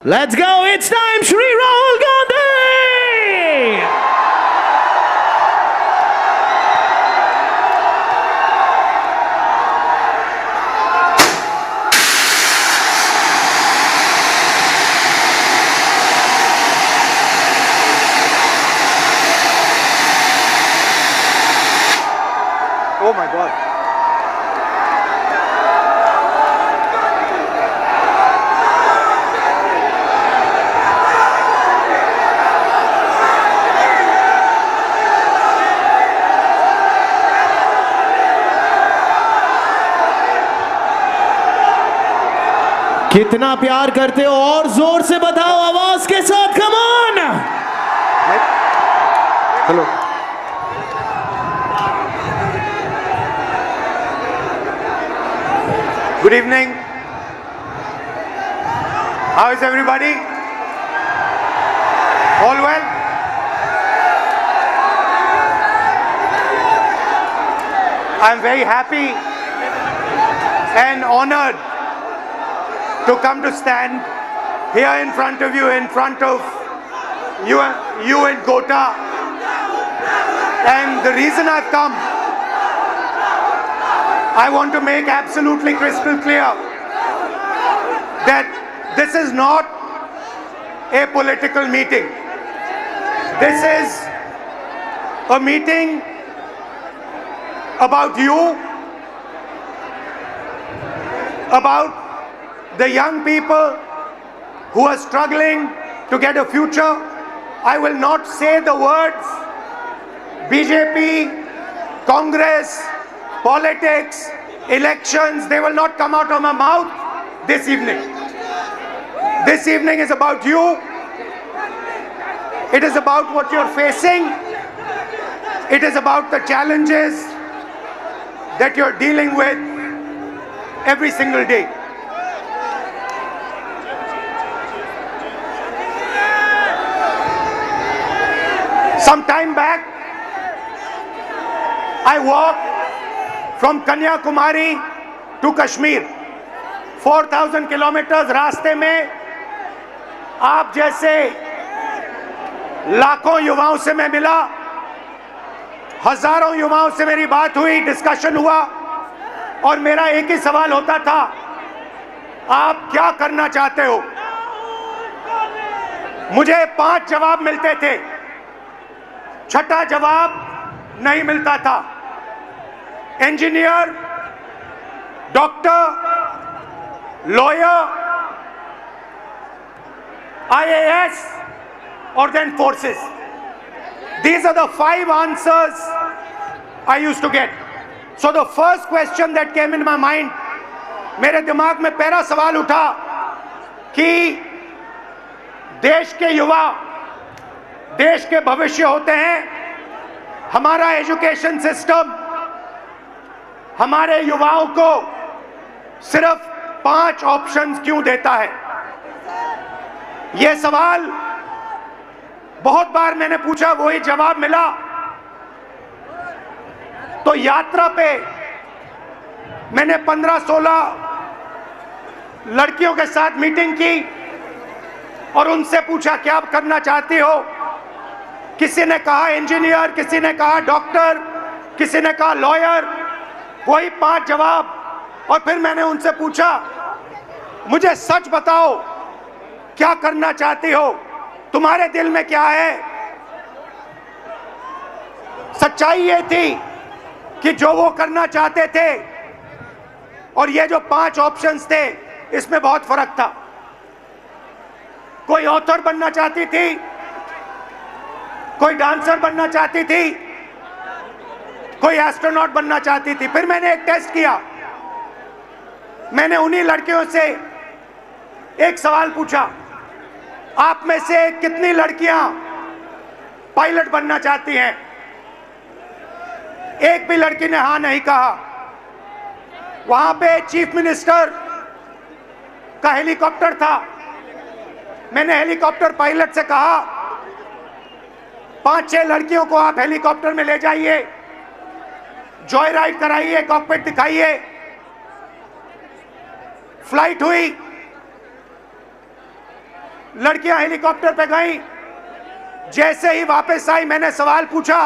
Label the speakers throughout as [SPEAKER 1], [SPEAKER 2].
[SPEAKER 1] Let's go, it's time, Shri Rahul Gandhi!
[SPEAKER 2] Oh my God.
[SPEAKER 1] कितना प्यार करते हो और जोर से बताओ आवाज के साथ, come on.
[SPEAKER 2] Hello, good evening. How is everybody? All well? I'm very happy and honored to come to stand here in front of you, in front of you and Gota. And the reason I've come, I want to make absolutely crystal clear that this is not a political meeting. This is a meeting about you, about the young people who are struggling to get a future. I will not say the words BJP, Congress, politics, elections. They will not come out of my mouth this evening. This evening is about you. It is about what you're facing. It is about the challenges that you're dealing with every single day. Some time back, I walked from Kanyakumari to Kashmir. 4,000 kilometers रास्ते में आप जैसे लाखों युवाओं से मैं मिला, हजारों युवाओं से मेरी बात हुई, डिस्कशन हुआ, और मेरा एक ही सवाल होता था, आप क्या करना चाहते हो? मुझे 5 जवाब मिलते थे, छठा जवाब नहीं मिलता था। Engineer, doctor, lawyer, IAS, or then forces. These are the 5 answers I used to get. So the first question that came in my mind, मेरे दिमाग में पहला सवाल उठा कि देश के युवा देश के भविष्य होते हैं। हमारा एजुकेशन सिस्टम हमारे युवाओं को सिर्फ 5 ऑप्शंस क्यों देता है? यह सवाल बहुत बार मैंने पूछा, वही जवाब मिला। तो यात्रा पे मैंने 15-16 लड़कियों के साथ मीटिंग की और उनसे पूछा क्या आप करना चाहती हो? किसी ने कहा इंजीनियर, किसी ने कहा डॉक्टर, किसी ने कहा लॉयर, वही 5 जवाब। और फिर मैंने उनसे पूछा, मुझे सच बताओ क्या करना चाहती हो? तुम्हारे दिल में क्या है? सच्चाई ये थी कि जो वो करना चाहते थे और ये जो 5 ऑप्शंस थे, इसमें बहुत फर्क था। कोई ऑथर बनना चाहती थी, कोई डांसर बनना चाहती थी, कोई एस्ट्रोनॉट बनना चाहती थी। फिर मैंने एक टेस्ट किया। मैंने उन्हीं लड़कियों से एक सवाल पूछा, आप में से कितनी लड़कियां पायलट बनना चाहती हैं? एक भी लड़की ने हाँ नहीं कहा। वहां पे चीफ मिनिस्टर का हेलीकॉप्टर था। मैंने हेलीकॉप्टर पायलट से कहा, 5-6 लड़कियों को आप हेलीकॉप्टर में ले जाइए, जॉय राइड कराइए, कॉकपिट दिखाइए। फ्लाइट हुई, लड़कियां हेलीकॉप्टर पे गई, जैसे ही वापस आई मैंने सवाल पूछा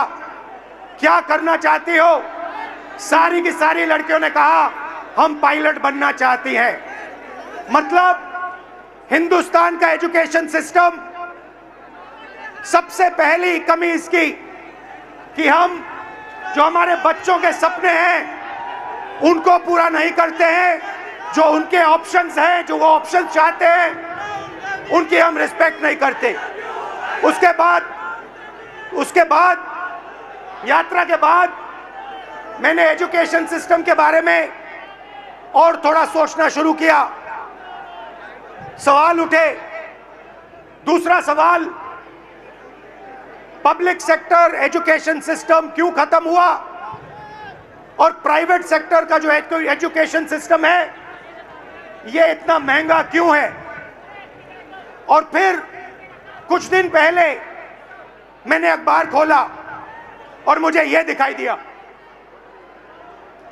[SPEAKER 2] क्या करना चाहती हो? सारी की सारी लड़कियों ने कहा हम पायलट बनना चाहती हैं। मतलब हिंदुस्तान का एजुकेशन सिस्टम, सबसे पहली कमी इसकी कि हम जो हमारे बच्चों के सपने हैं उनको पूरा नहीं करते हैं, जो उनके ऑप्शंस हैं, जो वो ऑप्शन चाहते हैं उनकी हम रिस्पेक्ट नहीं करते। उसके बाद यात्रा के बाद मैंने एजुकेशन सिस्टम के बारे में और थोड़ा सोचना शुरू किया। सवाल उठे। दूसरा सवाल, पब्लिक सेक्टर एजुकेशन सिस्टम क्यों खत्म हुआ और प्राइवेट सेक्टर का जो एजुकेशन सिस्टम है ये इतना महंगा क्यों है? और फिर कुछ दिन पहले मैंने अखबार खोला और मुझे यह दिखाई दिया,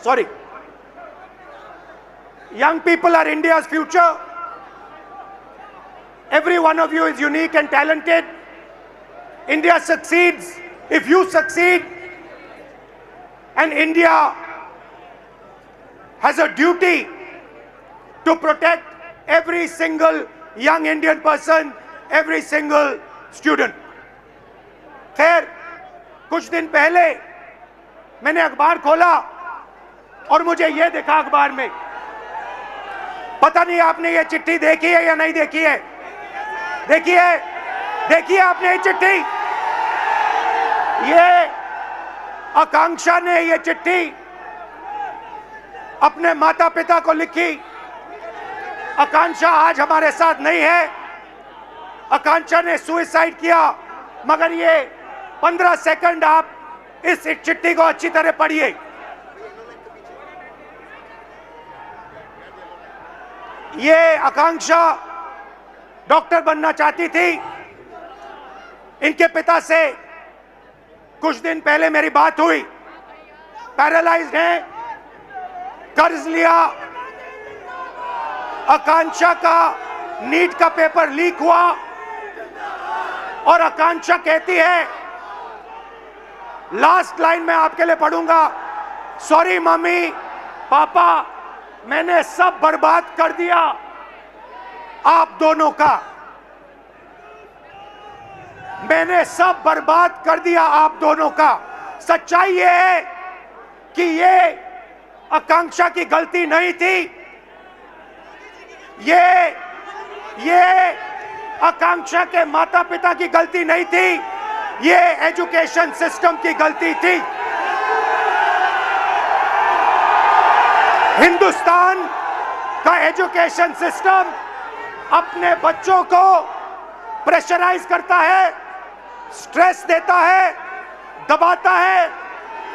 [SPEAKER 2] sorry, young people are India's future. Every one of you is unique and talented. India succeeds if you succeed, and India has a duty to protect every single young Indian person, every single student. खैर, कुछ दिन पहले मैंने अखबार खोला और मुझे यह दिखा अखबार में, पता नहीं आपने ये चिट्ठी देखी है या नहीं देखी है? देखिए आपने ये चिट्ठी? ये आकांक्षा ने ये चिट्ठी अपने माता पिता को लिखी। आकांक्षा आज हमारे साथ नहीं है। आकांक्षा ने सुसाइड किया, मगर ये 15 सेकंड आप इस चिट्ठी को अच्छी तरह पढ़िए। ये आकांक्षा डॉक्टर बनना चाहती थी। इनके पिता से कुछ दिन पहले मेरी बात हुई। पैरालाइज्ड हैं, कर्ज लिया। आकांक्षा का नीट का पेपर लीक हुआ और आकांक्षा कहती है, लास्ट लाइन में आपके लिए पढ़ूंगा, सॉरी मम्मी पापा, मैंने सब बर्बाद कर दिया आप दोनों का। मैंने सब बर्बाद कर दिया आप दोनों का। सच्चाई ये है कि ये आकांक्षा की गलती नहीं थी। ये आकांक्षा के माता पिता की गलती नहीं थी। ये एजुकेशन सिस्टम की गलती थी। हिंदुस्तान का एजुकेशन सिस्टम अपने बच्चों को प्रेशराइज करता है, स्ट्रेस देता है, दबाता है,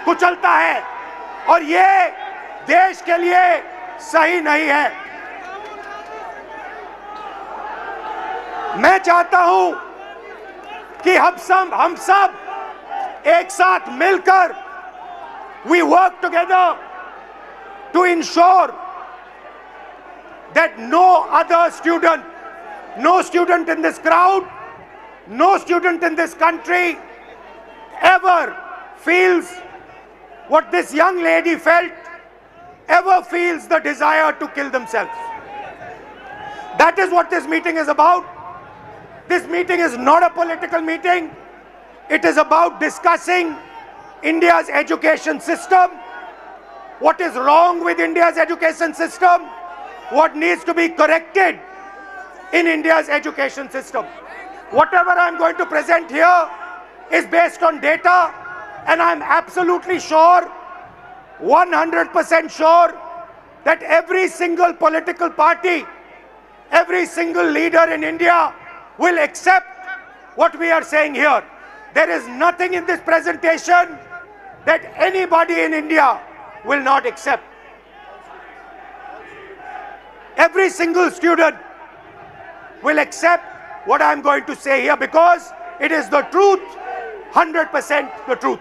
[SPEAKER 2] कुचलता है, और ये देश के लिए सही नहीं है। मैं चाहता हूं कि हम सब एक साथ मिलकर we work together to ensure that no other student, no student in this crowd, no student in this country ever feels what this young lady felt, ever feels the desire to kill themselves. That is what this meeting is about. This meeting is not a political meeting. It is about discussing India's education system, what is wrong with India's education system, what needs to be corrected in India's education system. Whatever I'm going to present here is based on data, and I'm absolutely sure, 100% sure, that every single political party, every single leader in India will accept what we are saying here. There is nothing in this presentation that anybody in India will not accept. Every single student will accept what I am going to say here because it is the truth, 100% the truth.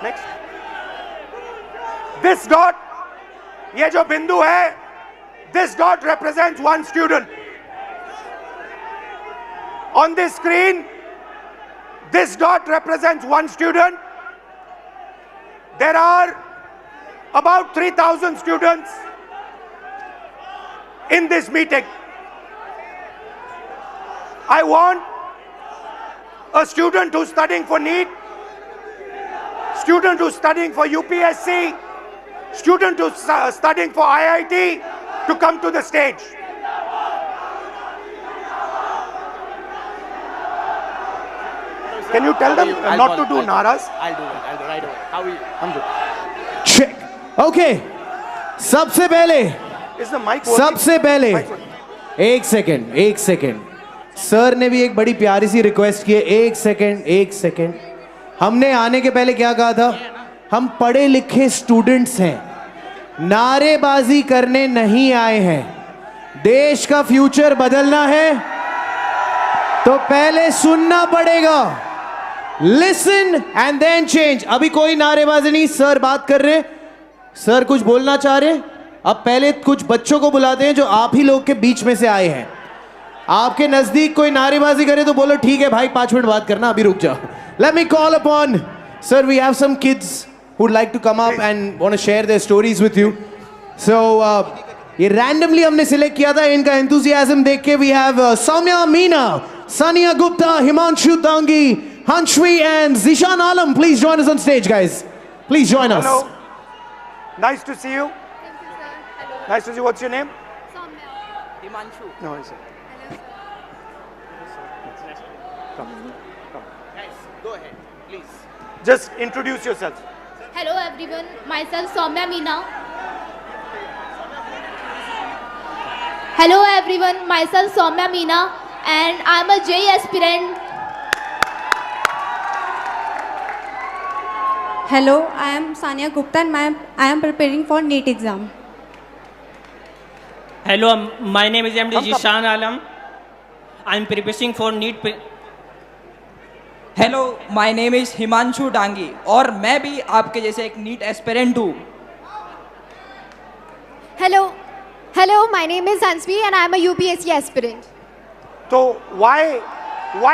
[SPEAKER 2] Next. This dot, ये जो बिंदु है, This dot represents one student. On this screen, this dot represents one student. There are about 3,000 students in this meeting. I want a student who's studying for NEET, student who's studying for UPSC, student who's studying for IIT to come to the stage. Can you tell them not to do naras?
[SPEAKER 3] I'll do it right away. How are you?
[SPEAKER 1] Check. Okay. सबसे पहले
[SPEAKER 2] Is the mic working?
[SPEAKER 1] सबसे पहले
[SPEAKER 2] Mic working.
[SPEAKER 1] एक second sir ने भी एक बड़ी प्यारी सी रिक्वेस्ट की है। एक सेकेंड हमने आने के पहले क्या कहा था? हम पढ़े लिखे स्टूडेंट्स हैं, नारेबाजी करने नहीं आए हैं। देश का फ्यूचर बदलना है तो पहले सुनना पड़ेगा। Listen and then change. अभी कोई नारेबाजी नहीं, सर बात कर रहे हैं, सर कुछ बोलना चाह रहे हैं। अब पहले कुछ बच्चों को बुलाते हैं जो आप ही लोग के बीच में से आए हैं। आपके नजदीक कोई नारेबाजी करे तो बोलो ठीक है भाई 5 मिनट बात करना, अभी रुक जाओ। Let me call upon sir, we have some kids who would like to come up and want to share their stories with you. So ये randomly हमने select किया था, इनका enthusiasm देख के we have Soumya Meena, Sania Gupta, Himanshu Dangi, Hanshvi and Zishan Alam. Please join us on stage, guys. Please join us.
[SPEAKER 2] Hello. Nice to see you.
[SPEAKER 4] Thank you, sir. Hello.
[SPEAKER 2] Nice to see you. What's your name?
[SPEAKER 4] Soumya.
[SPEAKER 3] Himanshu.
[SPEAKER 2] No, I said.
[SPEAKER 4] Hello, sir.
[SPEAKER 2] Come.
[SPEAKER 3] Guys, go ahead, please.
[SPEAKER 2] Just introduce yourself.
[SPEAKER 4] Hello, everyone. Myself, Soumya Meena. Hello, everyone. Myself, Soumya Meena, and I'm a JEE aspirant.
[SPEAKER 5] Hello, I am Sania Gupta and I am preparing for NEET exam.
[SPEAKER 6] Hello, my name is MD
[SPEAKER 2] Come.
[SPEAKER 6] Zishan Alam. I'm preparing for NEET.
[SPEAKER 7] Hello, my name is Himanshu Dangi और मैं भी आपके जैसे एक NEET aspirant हूँ।
[SPEAKER 8] Hello, my name is Hansvi and I am a UPSC aspirant.
[SPEAKER 2] So why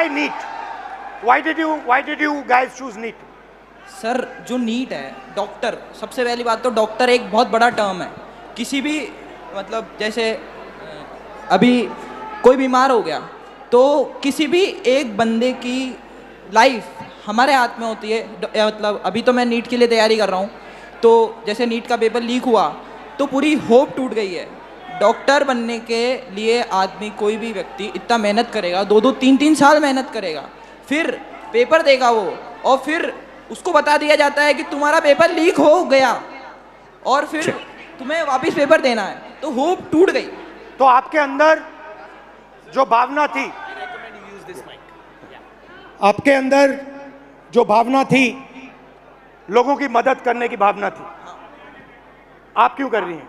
[SPEAKER 2] NEET? Why did you guys choose NEET?
[SPEAKER 7] Sir, जो NEET है, doctor, सबसे पहली बात तो डॉक्टर एक बहुत बड़ा टर्म है। किसी भी मतलब जैसे अभी कोई बीमार हो गया तो किसी भी एक बंदे की लाइफ हमारे हाथ में होती है। मतलब अभी तो मैं नीट के लिए तैयारी कर रहा हूँ, तो जैसे नीट का पेपर लीक हुआ तो पूरी होप टूट गई है। डॉक्टर बनने के लिए आदमी, कोई भी व्यक्ति इतना मेहनत करेगा, 2-2, 3-3 साल मेहनत करेगा, फिर पेपर देगा वो, और फिर उसको बता दिया जाता है कि तुम्हारा पेपर लीक हो गया और फिर तुम्हें वापस पेपर देना है, तो होप टूट गई।
[SPEAKER 2] तो आपके अंदर जो भावना थी, आपके अंदर जो भावना थी, लोगों की मदद करने की भावना थी, आप क्यों कर रही हैं?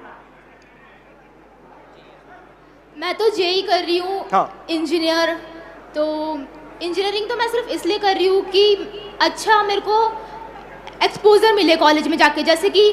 [SPEAKER 4] मैं तो जेई कर रही हूँ,
[SPEAKER 2] हाँ।
[SPEAKER 4] इंजीनियर। तो इंजीनियरिंग तो मैं सिर्फ इसलिए कर रही हूँ कि अच्छा मेरे को एक्सपोजर मिले कॉलेज में जाके, जैसे कि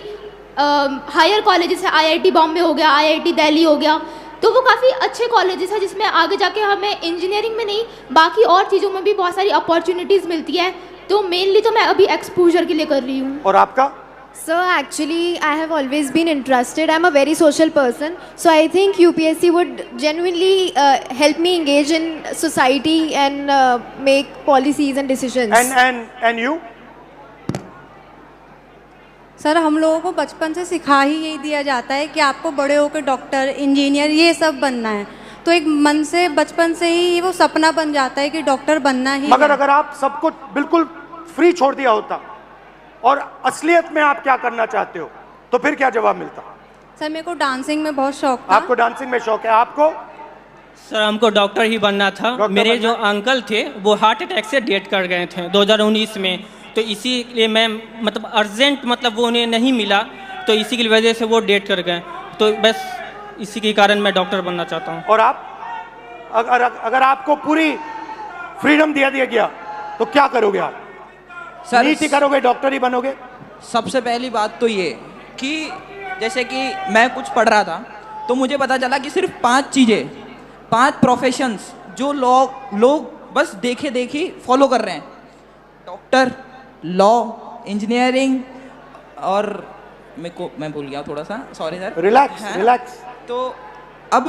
[SPEAKER 4] हायर कॉलेजेस है, आईआईटी बॉम्बे हो गया, आईआईटी दिल्ली हो गया, तो वो काफ़ी अच्छे कॉलेजेस हैं जिसमें आगे जाके हमें इंजीनियरिंग में नहीं बाकी और चीज़ों में भी बहुत सारी अपॉर्चुनिटीज़ मिलती है। तो मेनली तो मैं अभी एक्सपोजर के लिए कर रही हूँ।
[SPEAKER 2] और आपका?
[SPEAKER 8] Sir, actually, I have always been interested. I'm a very social person. So I think UPSC would genuinely help me engage in society and make policies and decisions.
[SPEAKER 2] And you?
[SPEAKER 5] Sir, हम लोगों को बचपन से सिखा ही यही दिया जाता है कि आपको बड़े होकर डॉक्टर, इंजीनियर ये सब बनना है, तो एक मन से बचपन से ही वो सपना बन जाता है कि डॉक्टर बनना ही
[SPEAKER 2] मगर
[SPEAKER 5] है।
[SPEAKER 2] अगर आप सब कुछ बिल्कुल फ्री छोड़ दिया होता और असलियत में आप क्या करना चाहते हो तो फिर क्या जवाब मिलता?
[SPEAKER 5] सर, मेरे को डांसिंग में बहुत शौक था।
[SPEAKER 2] आपको डांसिंग में शौक है? आपको?
[SPEAKER 6] सर, हमको डॉक्टर ही बनना था।
[SPEAKER 2] डॉक्टर
[SPEAKER 6] मेरे
[SPEAKER 2] बनना?
[SPEAKER 6] जो अंकल थे वो हार्ट अटैक से डेथ कर गए थे 2019 में, तो इसीलिए मैं मतलब अर्जेंट मतलब वो उन्हें नहीं मिला, तो इसी की वजह से वो डेथ कर गए। तो बस इसी के कारण मैं डॉक्टर बनना चाहता हूँ।
[SPEAKER 2] और आप? अगर आपको पूरी फ्रीडम दिया गया तो क्या करोगे आप?
[SPEAKER 7] सर,
[SPEAKER 2] नीट ही करोगे, डॉक्टर ही बनोगे?
[SPEAKER 7] सबसे पहली बात तो ये कि जैसे कि मैं कुछ पढ़ रहा था तो मुझे पता चला कि सिर्फ 5 चीज़ें, 5 प्रोफेशंस जो लोग बस देखे देखी फॉलो कर रहे हैं: डॉक्टर, लॉ, इंजीनियरिंग और मैं भूल गया थोड़ा सा, सॉरी सर।
[SPEAKER 2] Relax relax.
[SPEAKER 7] तो अब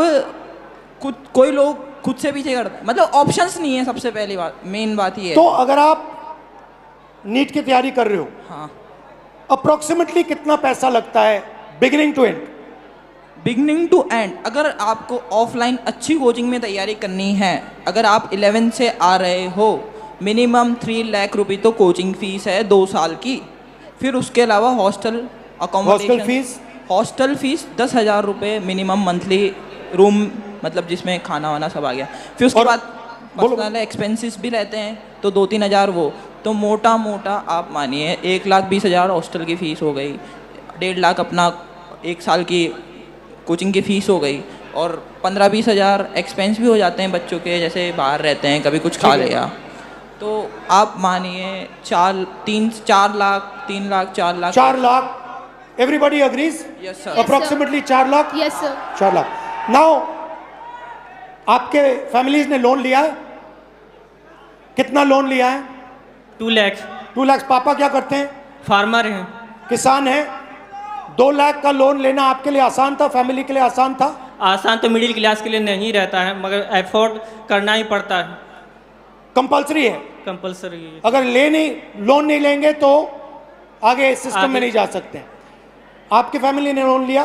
[SPEAKER 7] कोई लोग खुद से पीछे करते हैं, मतलब ऑप्शंस नहीं है। सबसे पहली बात, मेन बात ये है।
[SPEAKER 2] तो अगर आप नीट की तैयारी कर रहे हो,
[SPEAKER 7] हाँ,
[SPEAKER 2] अप्रोक्सीमेटली कितना पैसा लगता है beginning to end?
[SPEAKER 7] Beginning to end, अगर आपको ऑफलाइन अच्छी कोचिंग में तैयारी करनी है, अगर आप 11 से आ रहे हो, मिनिमम 3 लाख रुपए तो कोचिंग फीस है 2 साल की। फिर उसके अलावा हॉस्टल फीस 10,000 रुपये मिनिमम मंथली, रूम मतलब जिसमें खाना वाना सब आ गया। फिर उसके बाद पर्सनल एक्सपेंसेस भी रहते हैं, तो 2-3 हज़ार वो, तो मोटा मोटा आप मानिए 1,20,000 हॉस्टल की फ़ीस हो गई, 1.5 लाख अपना 1 साल की कोचिंग की फ़ीस हो गई, और 15-20 हज़ार एक्सपेंस भी हो जाते हैं बच्चों के, जैसे बाहर रहते हैं, कभी कुछ खा लिया। तो आप मानिए 4 lakh
[SPEAKER 2] 4 lakh. Everybody agrees?
[SPEAKER 7] Yes sir.
[SPEAKER 2] Approximately 4 lakh.
[SPEAKER 4] Yes sir.
[SPEAKER 2] 4 lakh. Now आपके फैमिलीज ने लोन लिया है? कितना लोन लिया है?
[SPEAKER 6] 2 लाख।
[SPEAKER 2] 2 लाख। पापा क्या करते हैं?
[SPEAKER 6] फार्मर हैं।
[SPEAKER 2] किसान हैं। 2 लाख का लोन लेना आपके लिए आसान था, फैमिली के लिए आसान था?
[SPEAKER 6] आसान तो मिडिल क्लास के लिए नहीं रहता है, मगर एफोर्ड करना ही पड़ता है,
[SPEAKER 2] कंपलसरी है,
[SPEAKER 6] कंपलसरी।
[SPEAKER 2] अगर लोन नहीं लेंगे तो आगे सिस्टम में नहीं जा सकते। आपकी फैमिली ने लोन लिया?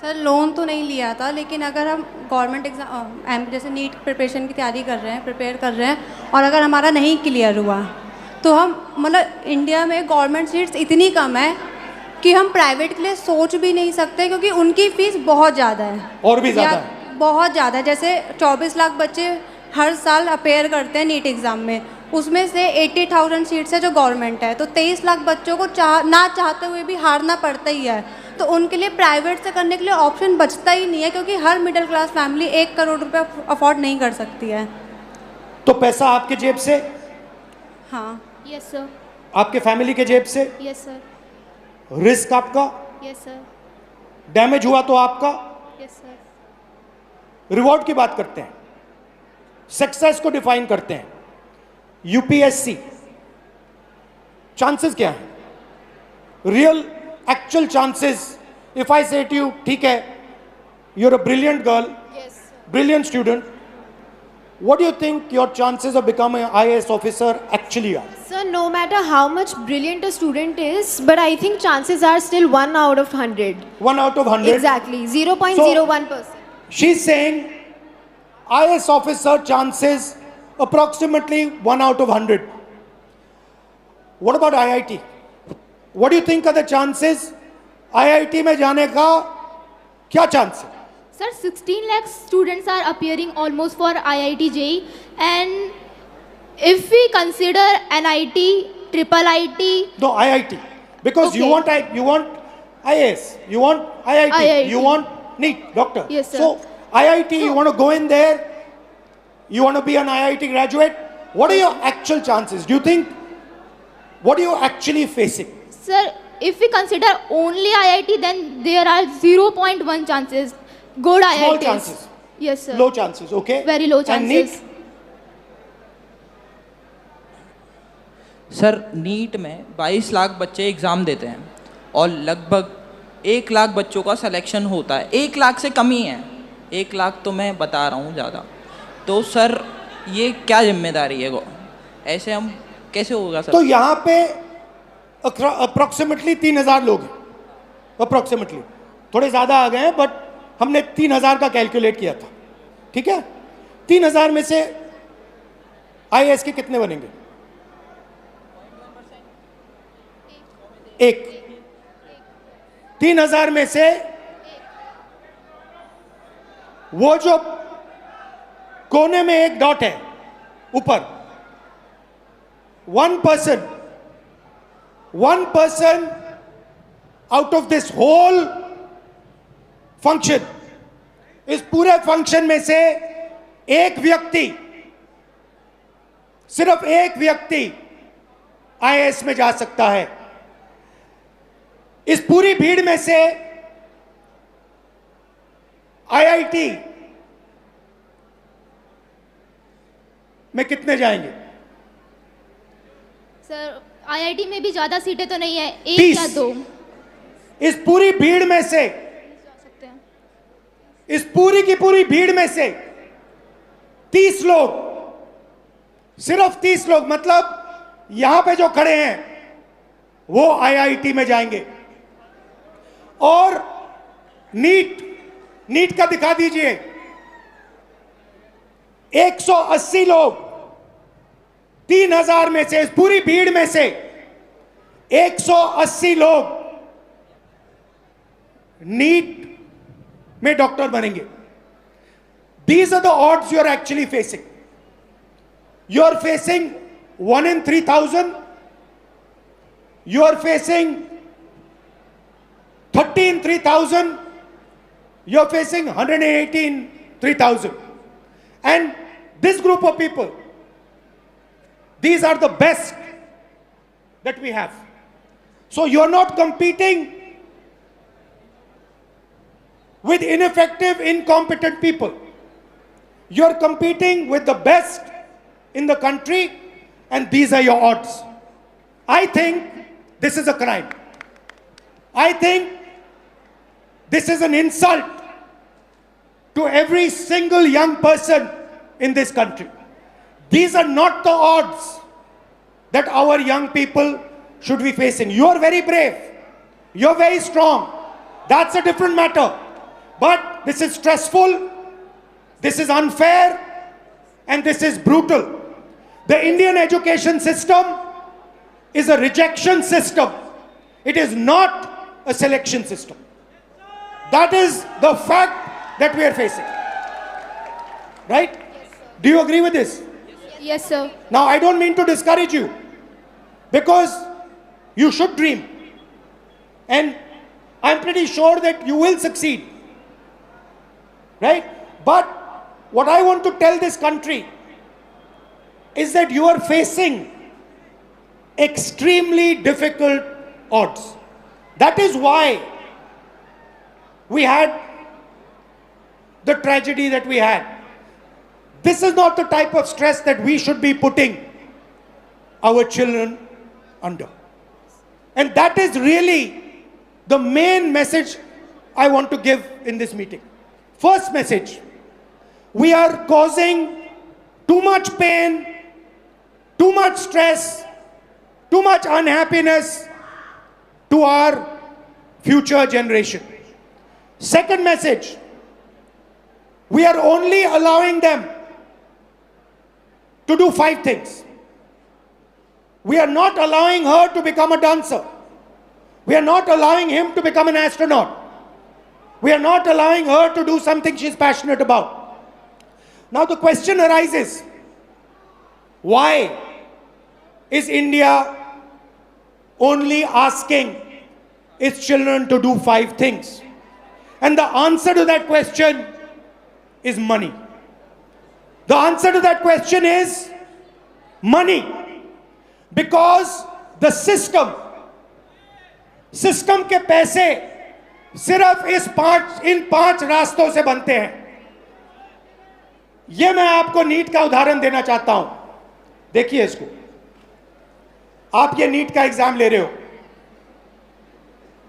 [SPEAKER 5] सर लोन तो नहीं लिया था, लेकिन अगर हम गवर्नमेंट एग्ज़ाम जैसे नीट प्रिपरेशन की तैयारी प्रिपेयर कर रहे हैं, और अगर हमारा नहीं क्लियर हुआ तो हम मतलब इंडिया में गवर्नमेंट सीट्स इतनी कम है कि हम प्राइवेट के लिए सोच भी नहीं सकते, क्योंकि उनकी फ़ीस बहुत ज़्यादा है।
[SPEAKER 2] और भी ज़्यादा है?
[SPEAKER 5] बहुत ज़्यादा है। जैसे 24 लाख बच्चे हर साल अपेयर करते हैं नीट एग्ज़ाम में, उसमें से 80,000 सीट्स है जो गवर्नमेंट है, तो 23 लाख बच्चों को ना चाहते हुए भी हारना पड़ता ही है। तो उनके लिए प्राइवेट से करने के लिए ऑप्शन बचता ही नहीं है, क्योंकि हर मिडिल क्लास फैमिली 1 करोड़ रुपये अफोर्ड नहीं कर सकती है।
[SPEAKER 2] तो पैसा आपके जेब से?
[SPEAKER 5] हाँ।
[SPEAKER 4] Yes sir.
[SPEAKER 2] आपके फैमिली के जेब से?
[SPEAKER 4] Yes sir.
[SPEAKER 2] रिस्क आपका?
[SPEAKER 4] Yes sir.
[SPEAKER 2] डैमेज हुआ तो आपका?
[SPEAKER 4] Yes sir.
[SPEAKER 2] रिवॉर्ड की बात करते हैं, सक्सेस को डिफाइन करते हैं। यूपीएससी चांसेस क्या है? Real actual chances, if I say to you, ठीक है, you are a brilliant girl, brilliant student, what do you think your chances of becoming an IAS officer actually are?
[SPEAKER 8] Sir, no matter how much brilliant a student is, but I think chances are still 1 out of 100.
[SPEAKER 2] 1 out of 100?
[SPEAKER 8] Exactly, 0.01%.
[SPEAKER 2] She's saying IAS officer chances approximately 1 out of 100. What about IIT? What do you think are the chances? IIT में जाने का क्या chance है?
[SPEAKER 4] Sir, 16 lakh students are appearing almost for IIT JEE, and if we consider NIT, triple IT.
[SPEAKER 2] No, IIT, because
[SPEAKER 4] Okay.
[SPEAKER 2] you want IAS, you want IIT,
[SPEAKER 4] IIT.
[SPEAKER 2] you want NEET, doctor.
[SPEAKER 4] Yes, sir.
[SPEAKER 2] So IIT, you want to go in there, you want to be an IIT graduate. What are your actual chances? Do you think, what are you actually facing?
[SPEAKER 4] Sir, if we consider only IIT, then there are 0.1 chances. Good
[SPEAKER 2] Small
[SPEAKER 4] IITs.
[SPEAKER 2] chances.
[SPEAKER 4] Yes, sir.
[SPEAKER 2] Low chances, okay?
[SPEAKER 4] Very low
[SPEAKER 2] And
[SPEAKER 4] chances.
[SPEAKER 2] NEET?
[SPEAKER 7] Sir NEET में 22 लाख बच्चे exam देते हैं, और लगभग 1 लाख बच्चों का selection होता है। 1 लाख से कम ही है, 1 लाख तो मैं बता रहा हूँ ज़्यादा। तो सर ये क्या जिम्मेदारी है, ऐसे हम कैसे होगा सर?
[SPEAKER 2] तो यहाँ पे अप्रोक्सीमेटली 3,000 लोग हैं, अप्रोक्सीमेटली, थोड़े ज़्यादा आ गए हैं, बट हमने 3,000 का कैलकुलेट किया था, ठीक है? 3,000 में से IAS के कितने बनेंगे? 1। 3,000 में से वो जो कोने में एक डॉट है ऊपर, 1% out of this whole function, इस पूरे फंक्शन में से एक व्यक्ति, सिर्फ एक व्यक्ति IAS में जा सकता है। इस पूरी भीड़ में से आईआईटी में कितने जाएंगे?
[SPEAKER 4] सर आईआईटी में भी ज़्यादा सीटें तो नहीं है, एक
[SPEAKER 2] 30।
[SPEAKER 4] या दो
[SPEAKER 2] इस पूरी भीड़ में से,
[SPEAKER 4] सकते हैं।
[SPEAKER 2] इस पूरी की पूरी भीड़ में से 30 लोग, सिर्फ 30 लोग, मतलब यहां पे जो खड़े हैं वो आईआईटी में जाएंगे। और नीट का दिखा दीजिए, 180 लोग 3000 में से, इस पूरी भीड़ में से 180 लोग नीट में डॉक्टर बनेंगे। These are the odds you are actually facing. You are facing 1 in 3000. You are facing 30 in 3000. You are facing 118 in 3000. And this group of people, these are the best that we have. So you are not competing with ineffective, incompetent people. You are competing with the best in the country, and these are your odds. I think this is a crime. I think this is an insult to every single young person in this country. These are not the odds that our young people should be facing. You are very brave. You are very strong. That's a different matter. But this is stressful, this is unfair, and this is brutal. The Indian education system is a rejection system. It is not a selection system. That is the fact that we are facing. Right? Do you agree with this?
[SPEAKER 4] Yes, sir.
[SPEAKER 2] Now, I don't mean to discourage you, because you should dream. And I'm pretty sure that you will succeed. Right? But what I want to tell this country is that you are facing extremely difficult odds. That is why we had the tragedy that we had. This is not the type of stress that we should be putting our children under. And that is really the main message I want to give in this meeting. First message, we are causing too much pain, too much stress, too much unhappiness to our future generation. Second message, we are only allowing them to do 5 things. We are not allowing her to become a dancer. We are not allowing him to become an astronaut. We are not allowing her to do something she's passionate about. Now the question arises, why is India only asking its children to do 5 things? And the answer to that question is money. The answer to that question is money. Because the system के पैसे सिर्फ इन 5 रास्तों से बनते हैं. ये मैं आपको नीट का उदाहरण देना चाहता हूं. देखिए इसको. आप ये नीट का एग्जाम ले रहे हो.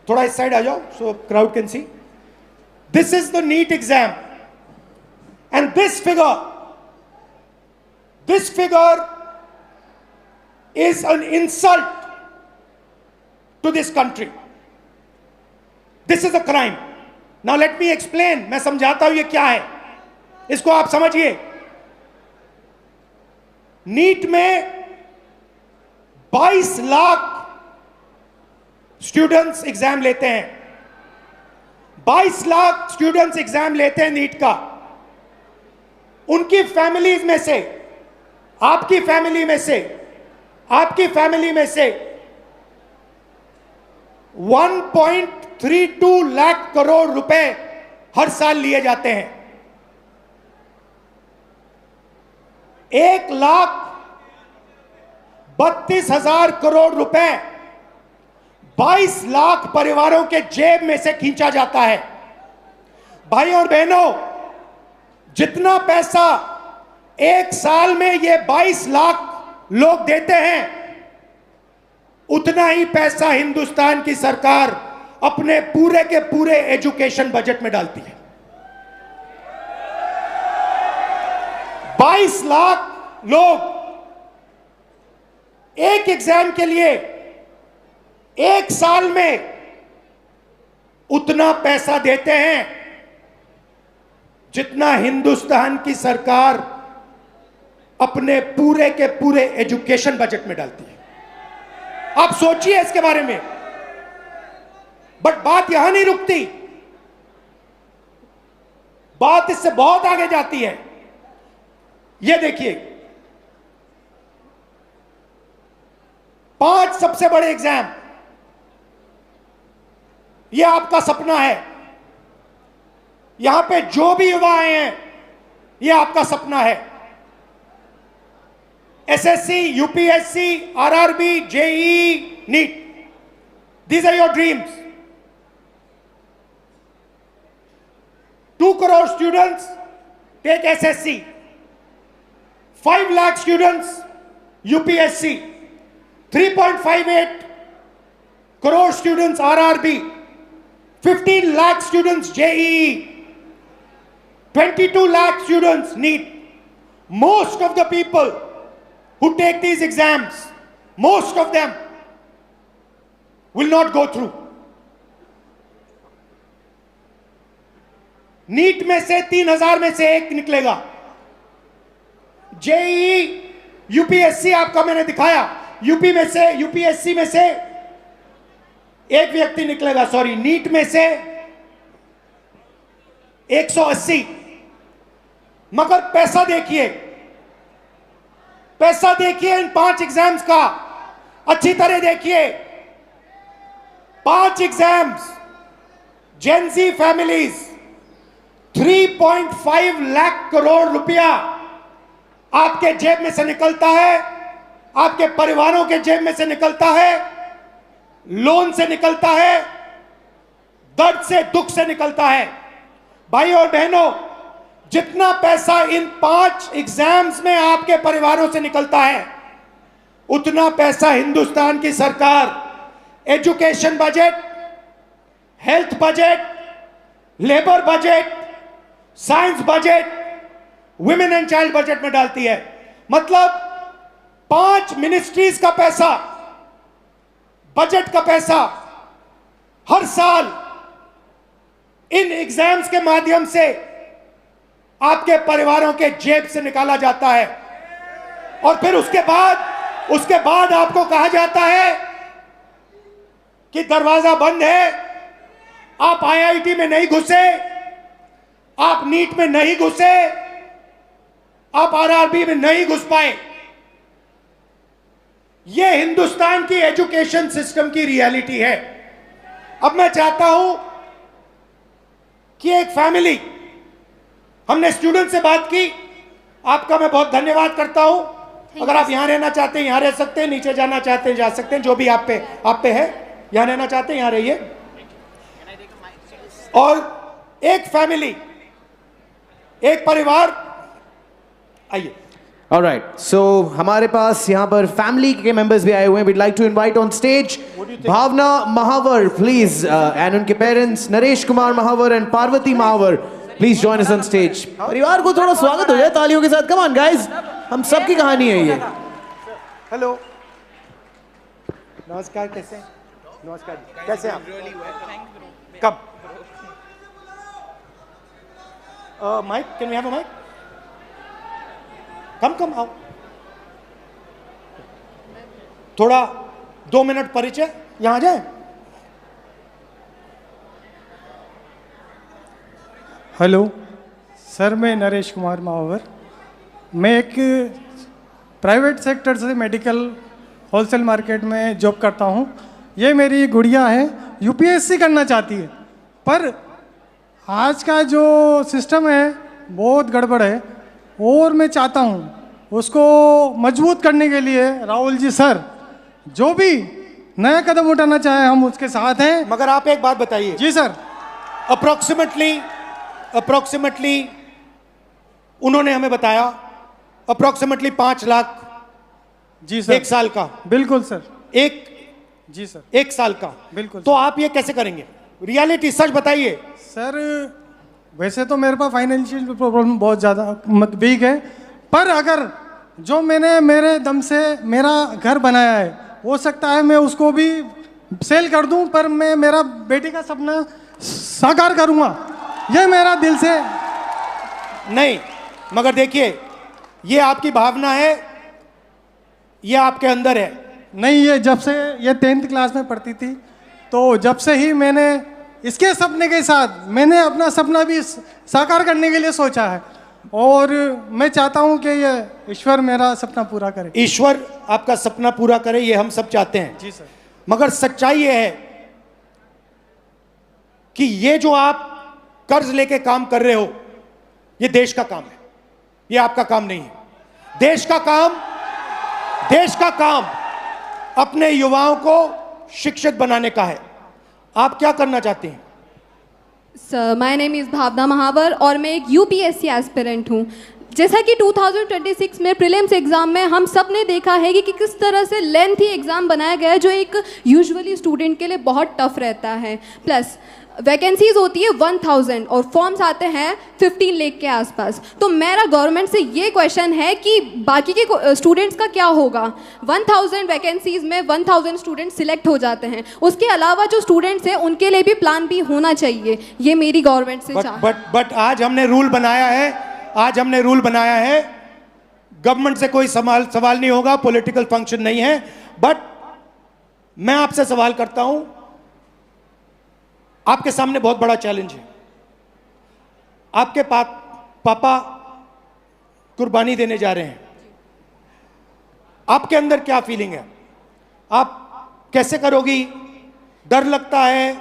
[SPEAKER 2] थोड़ा इस साइड आ जाओ so crowd can see. This is the NEET exam. And this figure is an insult to this country. This is a crime. Now let me explain. मैं समझाता हूं ये क्या है. इसको आप समझिए. नीट में 22 लाख स्टूडेंट्स एग्जाम लेते हैं. 22 लाख स्टूडेंट्स एग्जाम लेते हैं नीट का. उनकी फैमिलीज में से, आपकी फैमिली में से 1.32 लाख करोड़ रुपए हर साल लिए जाते हैं. 1,32,000 करोड़ रुपए 22 लाख परिवारों के जेब में से खींचा जाता है. भाई और बहनों, जितना पैसा एक साल में ये 22 लाख लोग देते हैं, उतना ही पैसा हिंदुस्तान की सरकार अपने पूरे के पूरे एजुकेशन बजट में डालती है। 22 लाख लोग एक एग्जाम के लिए एक साल में उतना पैसा देते हैं जितना हिंदुस्तान की सरकार अपने पूरे के पूरे एजुकेशन बजट में डालती है। आप सोचिए इसके बारे में। बट बात यहां नहीं रुकती, बात इससे बहुत आगे जाती है। यह देखिए, 5 सबसे बड़े एग्जाम, यह आपका सपना है। यहां पे जो भी युवा आए हैं, यह आपका सपना है। SSC, UPSC, RRB, JEE, NEET, these are your dreams. 2 crore students take SSC, 5 lakh students UPSC, 3.58 crore students RRB, 15 lakh students JEE, 22 lakh students NEET. Most of the people who take these exams, most of them will not go through. NEET में से 3000 में से एक निकलेगा। JEE, UPSC आपका मैंने दिखाया, UPSC में से एक व्यक्ति निकलेगा, सॉरी, नीट में से 180। मगर पैसा देखिए इन 5 एग्जाम्स का, अच्छी तरह देखिए। 5 exams, Gen Z families, 3.5 lakh crore रुपया आपके जेब में से निकलता है, आपके परिवारों के जेब में से निकलता है, लोन से निकलता है, दर्द से, दुख से निकलता है। भाई और बहनों, जितना पैसा इन 5 एग्जाम्स में आपके परिवारों से निकलता है, उतना पैसा हिंदुस्तान की सरकार education budget, health budget, labour budget, science budget, women and child budget में डालती है। मतलब 5 मिनिस्ट्रीज का पैसा, बजट का पैसा हर साल इन एग्जाम्स के माध्यम से आपके परिवारों के जेब से निकाला जाता है। और फिर उसके बाद आपको कहा जाता है कि दरवाजा बंद है, आप आईआईटी में नहीं घुसे, आप नीट में नहीं घुसे, आप आरआरबी में नहीं घुस पाए। यह हिंदुस्तान की एजुकेशन सिस्टम की रियलिटी है। अब मैं चाहता हूं कि एक फैमिली, हमने स्टूडेंट से बात की, आपका मैं बहुत धन्यवाद करता हूं। अगर आप यहां रहना चाहते हैं यहां रह सकते हैं, नीचे जाना चाहते हैं जा सकते हैं, जो भी आप पे है। यहां रहना चाहते हैं यहां रहिए। और एक फैमिली, एक परिवार, आइए।
[SPEAKER 1] Alright, so हमारे पास यहाँ पर फैमिली के मेंबर्स भी आए हुए हैं। We'd like to invite on stage Bhavna Mahawar, please, and उनके parents Naresh Kumar Mahawar and Parvati Mahawar, please join us on stage. परिवार को थोड़ा स्वागत हो जाए तालियों के साथ। Come on guys, हम सबकी कहानी है ये।
[SPEAKER 2] हेलो, नमस्कार, कैसे हैं? नमस्कार, कैसे हैं आप? कब? Mike, can we have a mike? Come आओ। थोड़ा 2 मिनट परिचय, यहां जाए।
[SPEAKER 9] हेलो सर, मैं नरेश कुमार महावर। मैं एक प्राइवेट सेक्टर से मेडिकल होलसेल मार्केट में जॉब करता हूं। ये मेरी गुड़िया है, यूपीएससी करना चाहती है, पर आज का जो सिस्टम है बहुत गड़बड़ है। और मैं चाहता हूं उसको मजबूत करने के लिए राहुल जी सर जो भी नया कदम उठाना चाहे हम उसके साथ हैं।
[SPEAKER 2] मगर आप एक बात बताइए।
[SPEAKER 9] जी सर।
[SPEAKER 2] अप्रोक्सीमेटली अप्रोक्सीमेटली उन्होंने हमें बताया अप्रोक्सीमेटली 5 लाख
[SPEAKER 9] जी सर,
[SPEAKER 2] 1 साल का,
[SPEAKER 9] बिल्कुल सर,
[SPEAKER 2] एक
[SPEAKER 9] जी सर,
[SPEAKER 2] 1 साल का,
[SPEAKER 9] बिल्कुल
[SPEAKER 2] तो आप ये कैसे करेंगे? रियलिटी सच बताइए।
[SPEAKER 9] सर। वैसे तो मेरे पास फाइनेंशियल प्रॉब्लम बहुत ज़्यादा वीक है, पर अगर जो मैंने मेरे दम से मेरा घर बनाया है, हो सकता है मैं उसको भी सेल कर दूं, पर मैं मेरा बेटी का सपना साकार करूंगा, ये मेरा दिल से।
[SPEAKER 2] नहीं, मगर देखिए, ये आपकी भावना है, ये आपके अंदर है।
[SPEAKER 9] नहीं, ये जब से ये 10th क्लास में पढ़ती थी, तो जब से ही मैंने इसके सपने के साथ मैंने अपना सपना भी साकार करने के लिए सोचा है, और मैं चाहता हूं कि ये ईश्वर मेरा सपना पूरा करे।
[SPEAKER 2] ईश्वर आपका सपना पूरा करे, ये हम सब चाहते हैं
[SPEAKER 9] जी सर।
[SPEAKER 2] मगर सच्चाई ये है कि ये जो आप कर्ज लेके काम कर रहे हो, ये देश का काम है, ये आपका काम नहीं है। देश का काम अपने युवाओं को शिक्षित बनाने का है। आप क्या करना चाहते हैं?
[SPEAKER 5] सर, माय नेम इज़ भावना महावर और मैं एक यूपीएससी एस्पिरेंट हूँ। जैसा कि 2026 में प्रीलिम्स एग्ज़ाम में हम सब ने देखा है कि किस तरह से लेंथी एग्ज़ाम बनाया गया है, जो एक यूजुअली स्टूडेंट के लिए बहुत टफ रहता है। प्लस वैकेंसीज होती है 1000 और फॉर्म्स आते हैं 15 लाख के आसपास। तो मेरा गवर्नमेंट से ये क्वेश्चन है कि बाकी के स्टूडेंट्स का क्या होगा? 1000 वैकेंसीज में 1000 स्टूडेंट्स सिलेक्ट हो जाते हैं, उसके अलावा जो स्टूडेंट्स हैं उनके लिए भी प्लान भी होना चाहिए। ये मेरी गवर्नमेंट से
[SPEAKER 2] बट आज हमने रूल बनाया है, गवर्नमेंट से कोई सवाल नहीं होगा, पॉलिटिकल फंक्शन नहीं है। बट मैं आपसे सवाल करता हूं, आपके सामने बहुत बड़ा चैलेंज है। आपके पापा कुर्बानी देने जा रहे हैं, आपके अंदर क्या फीलिंग है? आप कैसे करोगी? डर लगता है?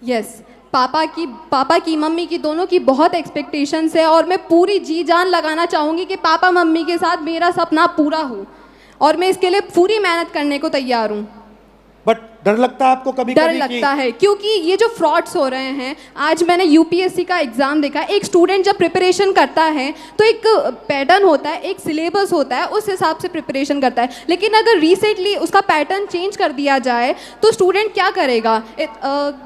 [SPEAKER 5] यस, पापा की मम्मी की दोनों की बहुत एक्सपेक्टेशंस है, और मैं पूरी जी जान लगाना चाहूँगी कि पापा मम्मी के साथ मेरा सपना पूरा हो, और मैं इसके लिए पूरी मेहनत करने को तैयार हूँ।
[SPEAKER 2] बट डर लगता है आपको? कभी
[SPEAKER 5] डर लगता है, क्योंकि ये जो फ्रॉड्स हो रहे हैं, आज मैंने यूपीएससी का एग्जाम देखा। एक स्टूडेंट जब प्रिपरेशन करता है तो एक पैटर्न होता है, एक सिलेबस होता है, उस हिसाब से प्रिपरेशन करता है। लेकिन अगर रिसेंटली उसका पैटर्न चेंज कर दिया जाए तो स्टूडेंट क्या करेगा?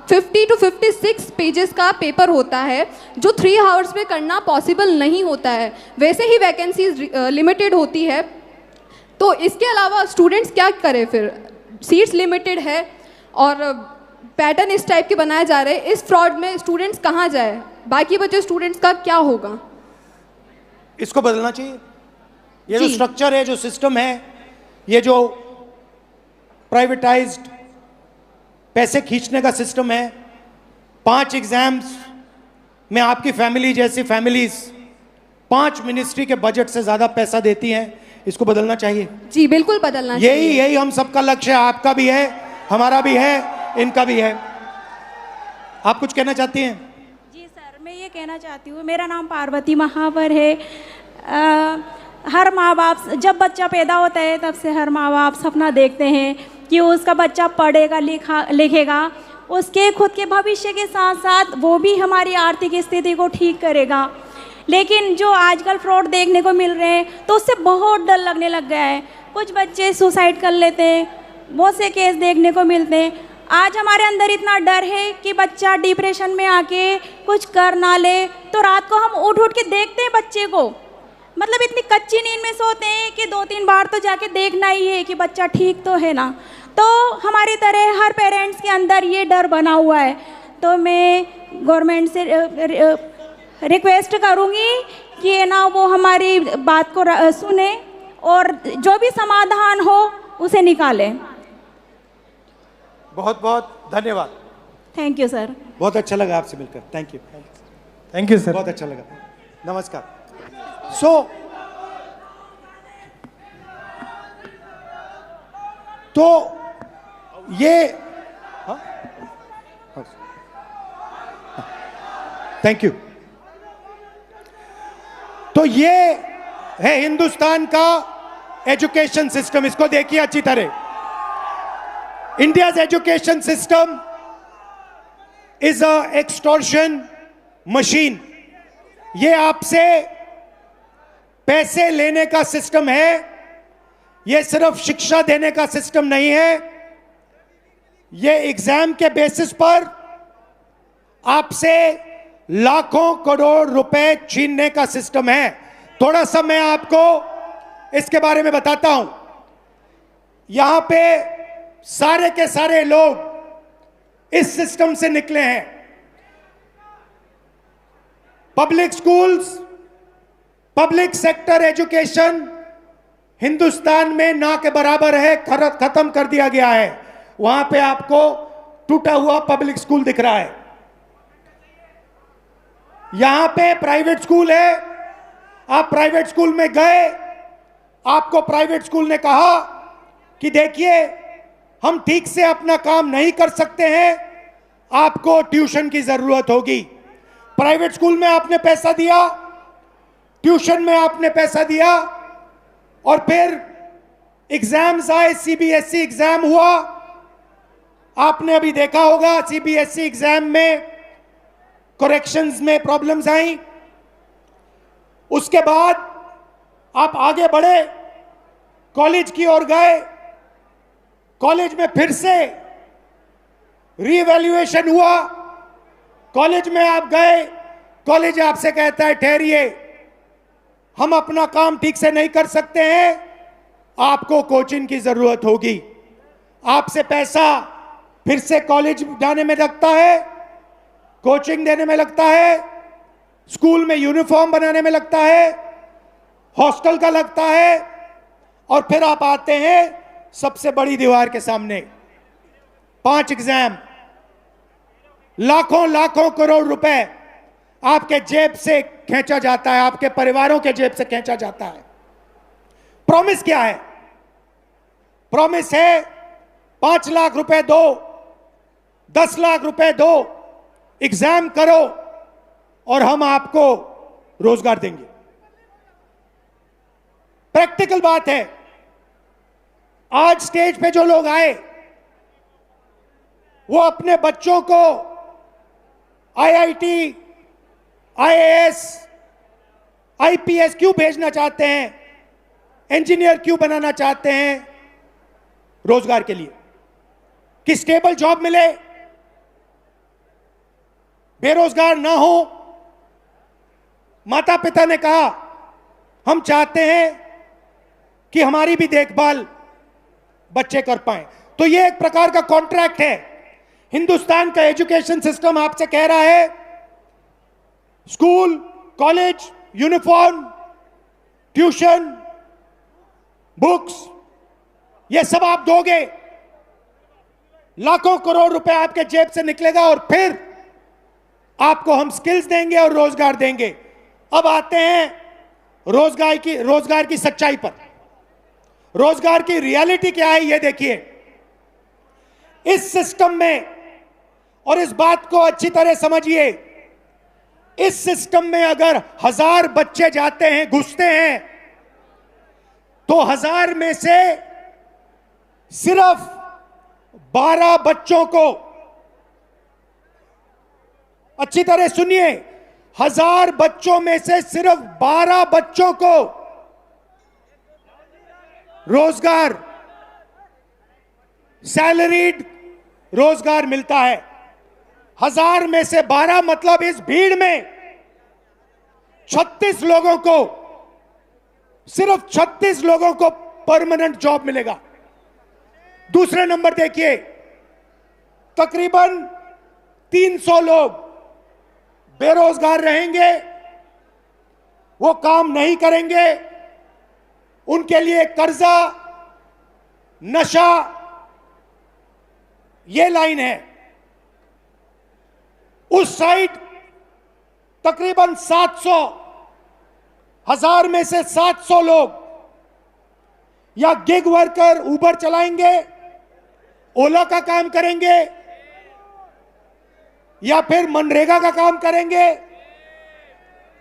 [SPEAKER 5] 50 to 56 पेजेस का पेपर होता है, जो 3 आवर्स में करना पॉसिबल नहीं होता है। वैसे ही वैकेंसीज लिमिटेड होती है, तो इसके अलावा स्टूडेंट्स क्या करें फिर? सीट्स लिमिटेड है और पैटर्न इस टाइप के बनाए जा रहे हैं। इस फ्रॉड में स्टूडेंट्स कहाँ जाए? बाकी बचे स्टूडेंट्स का क्या होगा?
[SPEAKER 2] इसको बदलना चाहिए। ये जो स्ट्रक्चर है, जो सिस्टम है, ये जो प्राइवेटाइज्ड पैसे खींचने का सिस्टम है, 5 एग्जाम्स में आपकी फैमिली जैसी फैमिलीज 5 मिनिस्ट्री के बजट से ज्यादा पैसा देती हैं। इसको बदलना चाहिए।
[SPEAKER 5] जी बिल्कुल बदलना चाहिए।
[SPEAKER 2] यही हम सबका लक्ष्य है, आपका भी है, हमारा भी है, इनका भी है। आप कुछ कहना चाहती हैं?
[SPEAKER 10] जी सर, मैं ये कहना चाहती हूँ, मेरा नाम पार्वती महावर है। हर माँ बाप, जब बच्चा पैदा होता है तब से हर माँ बाप सपना देखते हैं कि उसका बच्चा पढ़ेगा लिखेगा, उसके खुद के भविष्य के साथ साथ वो भी हमारी आर्थिक स्थिति को ठीक करेगा। लेकिन जो आजकल फ्रॉड देखने को मिल रहे हैं तो उससे बहुत डर लगने लग गया है। कुछ बच्चे सुसाइड कर लेते हैं, बहुत से केस देखने को मिलते हैं। आज हमारे अंदर इतना डर है कि बच्चा डिप्रेशन में आके कुछ कर ना ले, तो रात को हम उठ के देखते हैं बच्चे को, मतलब इतनी कच्ची नींद में सोते हैं कि 2-3 बार तो जाके देखना ही है कि बच्चा ठीक तो है ना। तो हमारी तरह हर पेरेंट्स के अंदर ये डर बना हुआ है। तो मैं गवर्नमेंट से रिक्वेस्ट करूँगी कि ना वो हमारी बात को सुने और जो भी समाधान हो उसे निकालें।
[SPEAKER 2] बहुत बहुत धन्यवाद।
[SPEAKER 10] Thank you sir.
[SPEAKER 2] बहुत अच्छा लगा आपसे मिलकर। Thank
[SPEAKER 9] you sir.
[SPEAKER 2] बहुत अच्छा लगा। नमस्कार। तो ये थैंक यू। तो ये है हिंदुस्तान का एजुकेशन सिस्टम। इसको देखिए अच्छी तरह। India's education system is a extortion machine, ये आपसे पैसे लेने का सिस्टम है, ये सिर्फ शिक्षा देने का सिस्टम नहीं है, ये एग्जाम के बेसिस पर आपसे लाखों करोड़ रुपए छीनने का सिस्टम है। थोड़ा सा मैं आपको इसके बारे में बताता हूं। यहां पे सारे के सारे लोग इस सिस्टम से निकले हैं। Public schools, public sector education Hindustan में ना के बराबर है, खत्म कर दिया गया है। वहां पे आपको टूटा हुआ पब्लिक स्कूल दिख रहा है। यहां पे प्राइवेट स्कूल है, आप प्राइवेट स्कूल में गए, आपको प्राइवेट स्कूल ने कहा कि देखिए हम ठीक से अपना काम नहीं कर सकते हैं, आपको ट्यूशन की जरूरत होगी। प्राइवेट स्कूल में आपने पैसा दिया, ट्यूशन में आपने पैसा दिया, और फिर एग्जाम्स आए, सीबीएसई एग्जाम हुआ। आपने अभी देखा होगा सीबीएसई एग्जाम में करेक्शंस में प्रॉब्लम्स आई। उसके बाद आप आगे बढ़े, कॉलेज की ओर गए, कॉलेज में फिर से रीवैल्यूएशन हुआ। कॉलेज में आप गए, कॉलेज आपसे कहता है ठहरिए, हम अपना काम ठीक से नहीं कर सकते हैं, आपको कोचिंग की जरूरत होगी। आपसे पैसा फिर से कॉलेज जाने में लगता है, कोचिंग देने में लगता है, स्कूल में यूनिफॉर्म बनाने में लगता है, हॉस्टल का लगता है, और फिर आप आते हैं सबसे बड़ी दीवार के सामने। 5 एग्जाम, लाखों लाखों करोड़ रुपए आपके जेब से खींचा जाता है, आपके परिवारों के जेब से खींचा जाता है। प्रॉमिस क्या है? प्रॉमिस है 5 लाख रुपए दो, 10 लाख रुपए दो, एग्जाम करो और हम आपको रोजगार देंगे। प्रैक्टिकल बात है। आज स्टेज पे जो लोग आए वो अपने बच्चों को आईआईटी, आईएएस, आईपीएस क्यों भेजना चाहते हैं, इंजीनियर क्यों बनाना चाहते हैं? रोजगार के लिए, कि स्टेबल जॉब मिले, बेरोजगार ना हो। माता पिता ने कहा हम चाहते हैं कि हमारी भी देखभाल बच्चे कर पाएं। तो ये एक प्रकार का कॉन्ट्रैक्ट है। हिंदुस्तान का एजुकेशन सिस्टम आपसे कह रहा है school, college, uniform, tuition, books, ये सब आप दोगे, लाखों करोड़ रुपए आपके जेब से निकलेगा, और फिर आपको हम स्किल्स देंगे और रोजगार देंगे। अब आते हैं रोजगार की सच्चाई पर। रोजगार की रियलिटी क्या है ये देखिए। इस सिस्टम में, और इस बात को अच्छी तरह समझिए, इस सिस्टम में अगर 1000 बच्चे जाते हैं, घुसते हैं, तो 1000 में से सिर्फ 12 बच्चों को, अच्छी तरह सुनिए, 1000 बच्चों में से सिर्फ 12 बच्चों को रोजगार, सैलरीड रोजगार मिलता है। 1000 में से 12 मतलब इस भीड़ में 36 लोगों को, सिर्फ 36 लोगों को परमानेंट जॉब मिलेगा। दूसरे नंबर देखिए, तकरीबन 300 लोग बेरोजगार रहेंगे, वो काम नहीं करेंगे, उनके लिए कर्जा, नशा, ये लाइन है। उस साइड तकरीबन 700, 1000 में से 700 लोग या गिग वर्कर, उबर चलाएंगे, ओला का काम करेंगे, या फिर मनरेगा का काम करेंगे,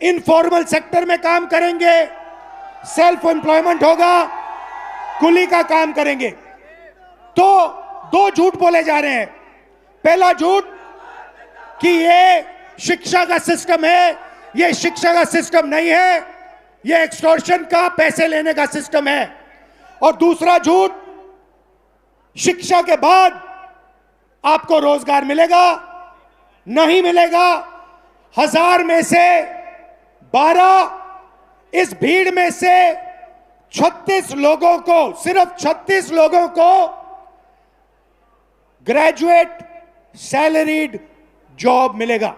[SPEAKER 2] इनफॉर्मल सेक्टर में काम करेंगे, सेल्फ एम्प्लॉयमेंट होगा, कुली का काम करेंगे। तो 2 झूठ बोले जा रहे हैं। पहला झूठ कि ये शिक्षा का सिस्टम है, ये शिक्षा का सिस्टम नहीं है, ये एक्सटॉर्शन का, पैसे लेने का सिस्टम है। और दूसरा झूठ, शिक्षा के बाद आपको रोजगार मिलेगा, नहीं मिलेगा। 1000 में से 12, इस भीड़ में से 36 लोगों को, सिर्फ 36 लोगों को ग्रेजुएट सैलरीड जॉब मिलेगा।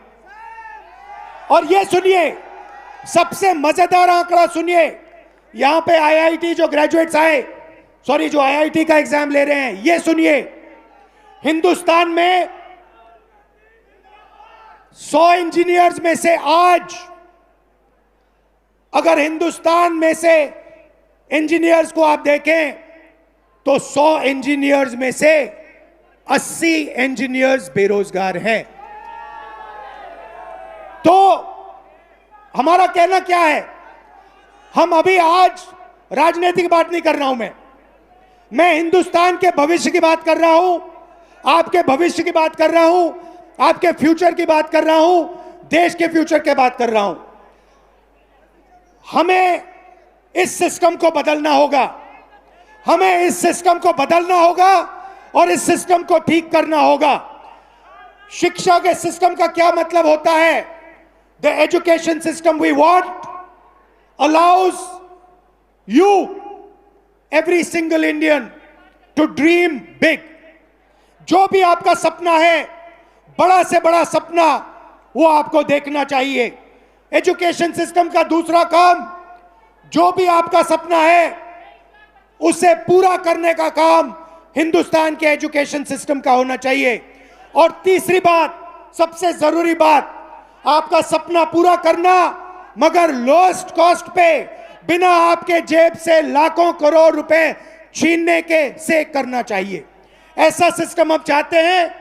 [SPEAKER 2] और ये सुनिए, सबसे मजेदार आंकड़ा सुनिए, यहां पे आईआईटी जो ग्रेजुएट्स आए, सॉरी जो आईआईटी का एग्जाम ले रहे हैं, ये सुनिए, हिंदुस्तान में 100 इंजीनियर्स में से आज, अगर हिंदुस्तान में से इंजीनियर्स को आप देखें तो 100 इंजीनियर्स में से 80 इंजीनियर्स बेरोजगार हैं। तो हमारा कहना क्या है, हम अभी आज राजनीतिक बात नहीं कर रहा हूं, मैं हिंदुस्तान के भविष्य की बात कर रहा हूं, आपके भविष्य की बात कर रहा हूं, आपके फ्यूचर की बात कर रहा हूं, देश के फ्यूचर की बात कर रहा हूं। हमें इस सिस्टम को बदलना होगा, हमें इस सिस्टम को बदलना होगा और इस सिस्टम को ठीक करना होगा। शिक्षा के सिस्टम का क्या मतलब होता है? The education system we want allows you, every single Indian, to dream big. जो भी आपका सपना है, बड़ा से बड़ा सपना, वो आपको देखना चाहिए। एजुकेशन सिस्टम का दूसरा काम, जो भी आपका सपना है उसे पूरा करने का काम हिंदुस्तान के एजुकेशन सिस्टम का होना चाहिए। और तीसरी बात, सबसे जरूरी बात, आपका सपना पूरा करना मगर लोएस्ट कॉस्ट पे, बिना आपके जेब से लाखों करोड़ रुपए छीनने के से करना चाहिए। ऐसा सिस्टम हम चाहते हैं,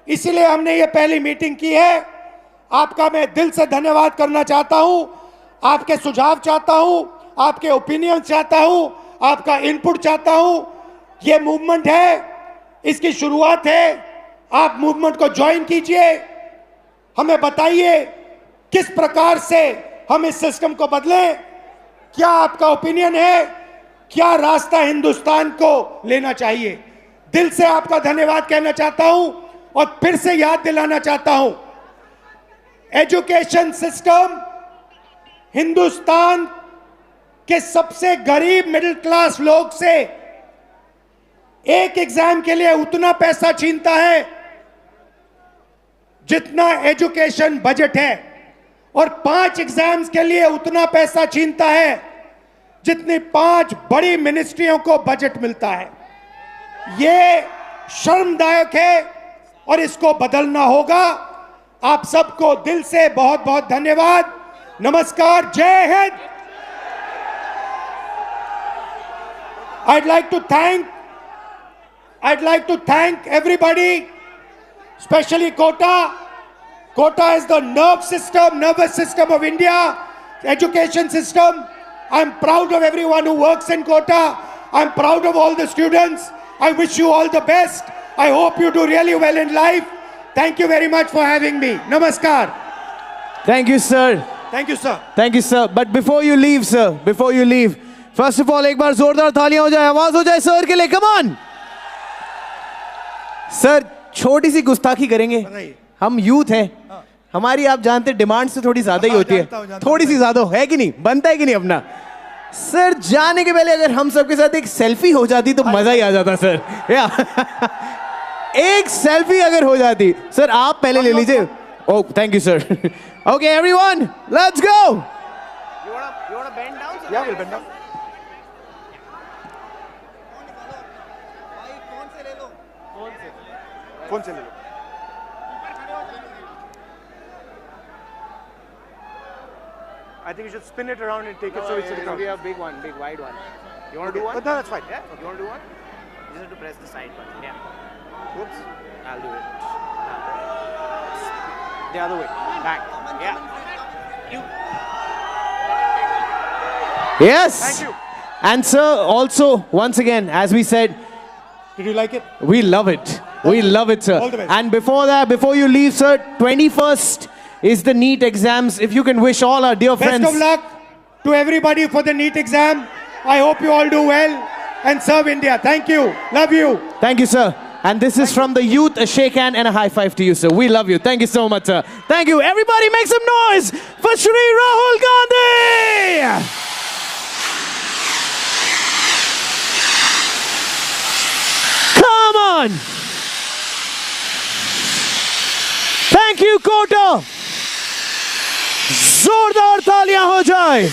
[SPEAKER 2] इसलिए हमने ये पहली मीटिंग की है। आपका मैं दिल से धन्यवाद करना चाहता हूं, आपके सुझाव चाहता हूं, आपके ओपिनियन चाहता हूं, आपका इनपुट चाहता हूं। ये मूवमेंट है, इसकी शुरुआत है, आप मूवमेंट को ज्वाइन कीजिए, हमें बताइए किस प्रकार से हम इस सिस्टम को बदलें, क्या आपका ओपिनियन है, क्या रास्ता हिंदुस्तान को लेना चाहिए। दिल से आपका धन्यवाद कहना चाहता हूं और फिर से याद दिलाना चाहता हूं, एजुकेशन सिस्टम हिंदुस्तान के सबसे गरीब मिडिल क्लास लोग से एक एग्जाम के लिए उतना पैसा छीनता है जितना एजुकेशन बजट है, और 5 एग्जाम्स के लिए उतना पैसा छीनता है जितनी 5 बड़ी मिनिस्ट्रियों को बजट मिलता है। ये शर्मदायक है और इसको बदलना होगा। आप सबको दिल से बहुत बहुत धन्यवाद, नमस्कार, जय Hind. I'd like to thank everybody, especially Kota. Kota is the nervous system of India, education system. I'm proud of everyone who works in Kota. I'm proud of all the students. I wish you all the best. I hope you do really well in life. Thank you very much for having me. Namaskar.
[SPEAKER 1] Thank you, sir.
[SPEAKER 2] Thank you, sir.
[SPEAKER 1] Thank you, sir. But before you leave, sir, before you leave, first of all, एक बार जोरदार तालियां हो जाए, आवाज हो जाए sir के लिए, come on. सर, छोटी सी गुस्ताखी करेंगे, हम यूथ हैं, हमारी आप जानते हैं डिमांड से थोड़ी ज्यादा ही होती है, थोड़ी सी ज्यादा है कि नहीं, बनता है कि नहीं अपना। सर, जाने के पहले अगर हम सबके साथ एक सेल्फी हो जाती तो मजा ही आ जाता सर। एक सेल्फी अगर हो जाती, सर आप पहले ले लीजिए। Oh, thank you sir. Okay everyone, let's go.
[SPEAKER 3] You wanna bend down? So
[SPEAKER 2] Yeah, we'll bend down. Phone से ले लो। I think you should spin it around and take it so it's
[SPEAKER 3] it will be a big one, big wide one. You want to do one?
[SPEAKER 2] No, that's fine.
[SPEAKER 3] Yeah? You want to do one? You just have to press the side button. Yeah.
[SPEAKER 2] Whoops.
[SPEAKER 3] I'll do it. The other way. Back. Yeah.
[SPEAKER 1] Yes.
[SPEAKER 2] Thank you.
[SPEAKER 1] And sir, also once again, as we said,
[SPEAKER 2] Did you like it?
[SPEAKER 1] we love it. We love it, sir.
[SPEAKER 2] All the best.
[SPEAKER 1] And before that, before you leave, sir, 21st is the NEET exams. If you can wish all our dear friends.
[SPEAKER 2] Best of luck to everybody for the NEET exam. I hope you all do well and serve India. Thank you. Love you.
[SPEAKER 1] Thank you, sir. And this is from the youth, a shake hand and a high five to you, sir. We love you. Thank you so much, sir. Thank you. Everybody make some noise for Shri Rahul Gandhi. Come on. Thank you, Kota. जोरदार तालियां हो जाए.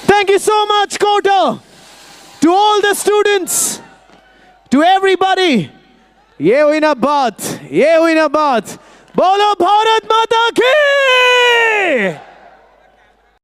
[SPEAKER 1] Thank you so much, Kota. To all the students, to everybody. ये हुई ना बात, ये हुई ना बात. बोलो भारत माता की.